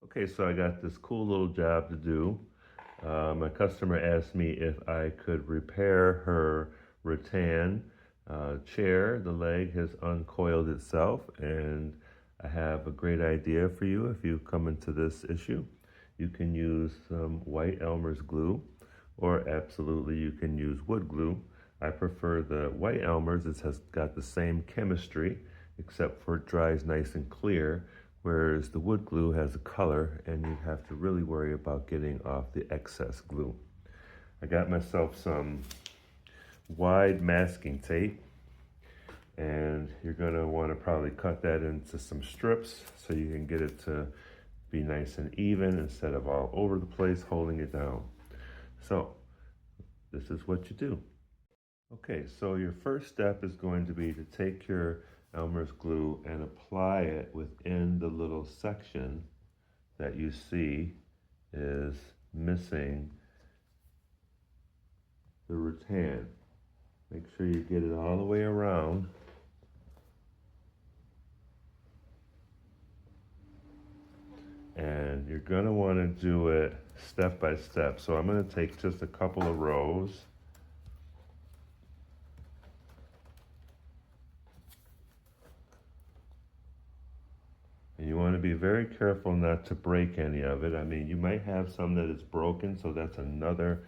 Okay, so I got this cool little job to do. My customer asked me if I could repair her rattan chair. The leg has uncoiled itself, and I have a great idea for you if you come into this issue. You can use some white Elmer's glue, or absolutely you can use wood glue. I prefer the white Elmer's. It has got the same chemistry, except for it dries nice and clear, whereas the wood glue has a color and you have to really worry about getting off the excess glue. I got myself some wide masking tape, and you're going to want to probably cut that into some strips so you can get it to be nice and even instead of all over the place holding it down. So this is what you do. Okay, so your first step is going to be to take your Elmer's glue and apply it within the little section that you see is missing the rattan. Make sure you get it all the way around. And you're going to want to do it step by step. So I'm going to take just a couple of rows. And you want to be very careful not to break any of it. I mean, you might have some that is broken, so that's another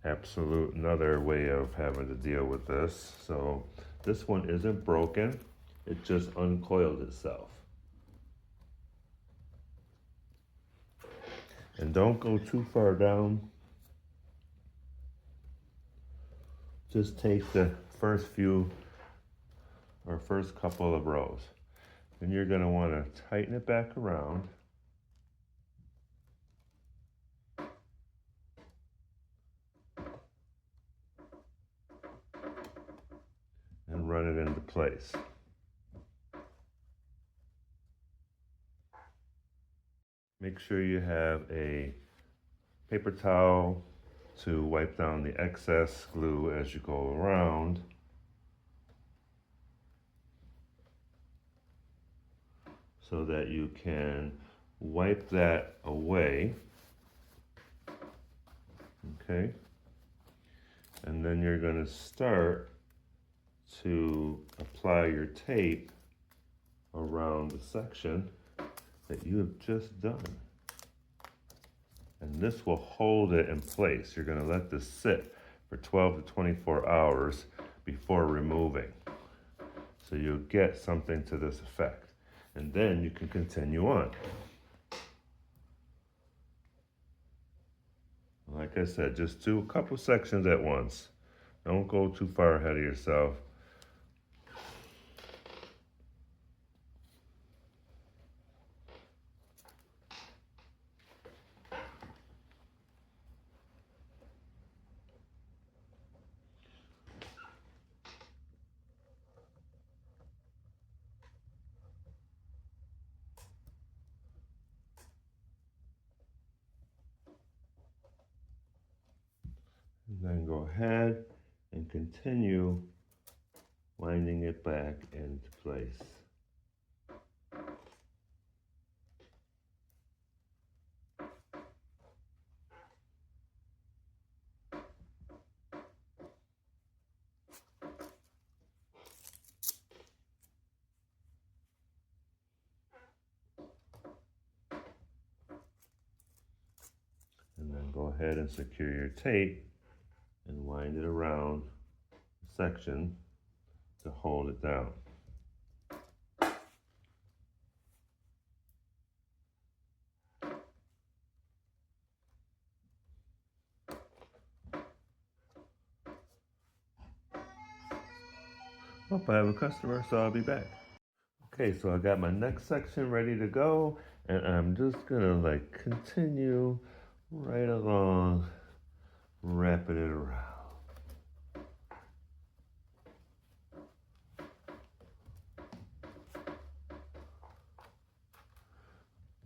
way of having to deal with this. So this one isn't broken, it just uncoiled itself. And don't go too far down. Just take the first couple of rows. And you're going to want to tighten it back around. And run it into place. Make sure you have a paper towel to wipe down the excess glue as you go around. So that you can wipe that away. Okay? And then you're going to start to apply your tape around the section that you have just done. And this will hold it in place. You're going to let this sit for 12 to 24 hours before removing. So you'll get something to this effect. And then you can continue on. Like I said, just do a couple sections at once. Don't go too far ahead of yourself. And then go ahead and continue winding it back into place. And then go ahead and secure your tape and wind it around the section to hold it down. Hope I have a customer, so I'll be back. Okay, so I got my next section ready to go, and I'm just gonna continue right along, wrapping it around.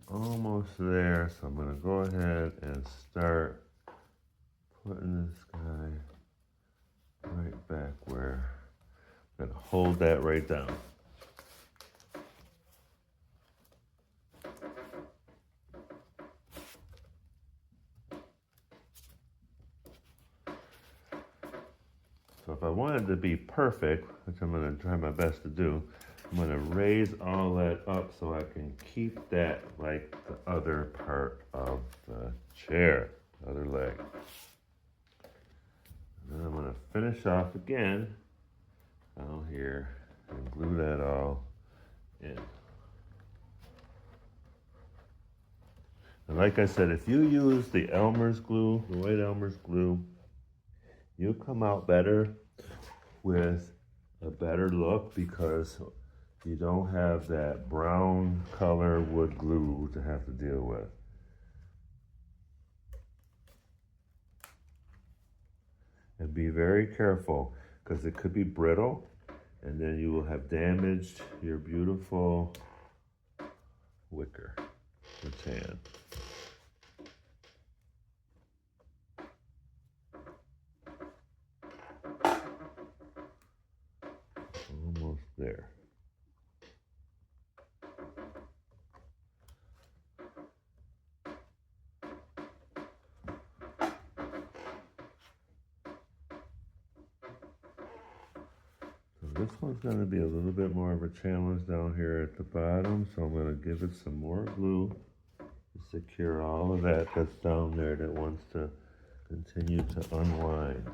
Almost there, so I'm gonna go ahead and start putting this guy right back where I'm gonna hold that right down. if I want it to be perfect, which I'm going to try my best to do, I'm going to raise all that up so I can keep that like the other part of the chair, other leg. And then I'm going to finish off again down here and glue that all in. And like I said, if you use the Elmer's glue, the white Elmer's glue, you'll come out better with a better look because you don't have that brown color wood glue to have to deal with. And be very careful because it could be brittle and then you will have damaged your beautiful wicker rattan. Almost there. This one's going to be a little bit more of a challenge down here at the bottom, so I'm going to give it some more glue to secure all of that that's down there that wants to continue to unwind.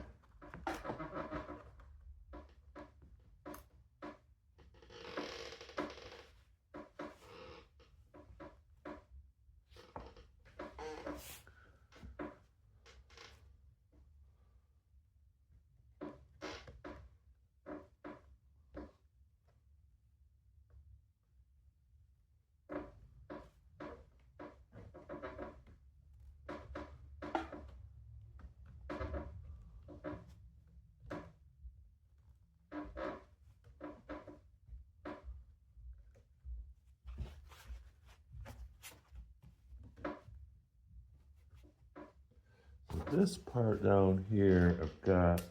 This part down here, I've got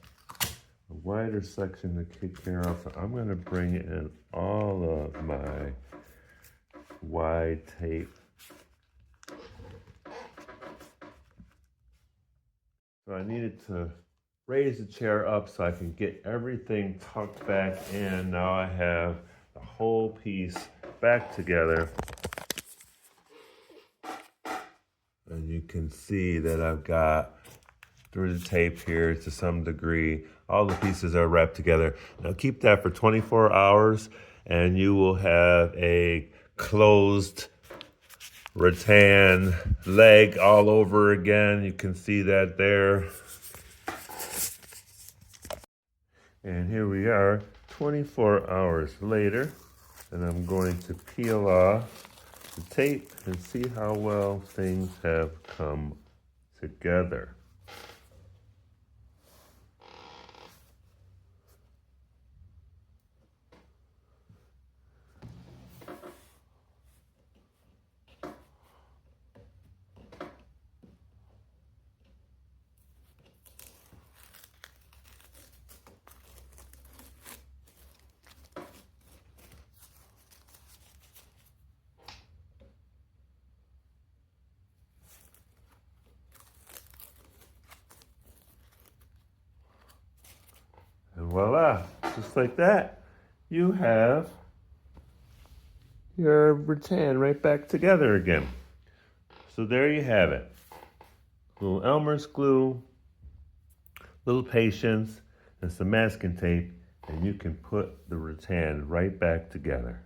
a wider section to take care of, so I'm going to bring in all of my wide tape. So I needed to raise the chair up so I can get everything tucked back in. Now I have the whole piece back together. And you can see that I've got through the tape here to some degree. All the pieces are wrapped together. Now keep that for 24 hours and you will have a closed rattan leg all over again. You can see that there. And here we are 24 hours later, and I'm going to peel off the tape and see how well things have come together. And voila, just like that, you have your rattan right back together again. So there you have it. Little Elmer's glue, little patience, and some masking tape, and you can put the rattan right back together.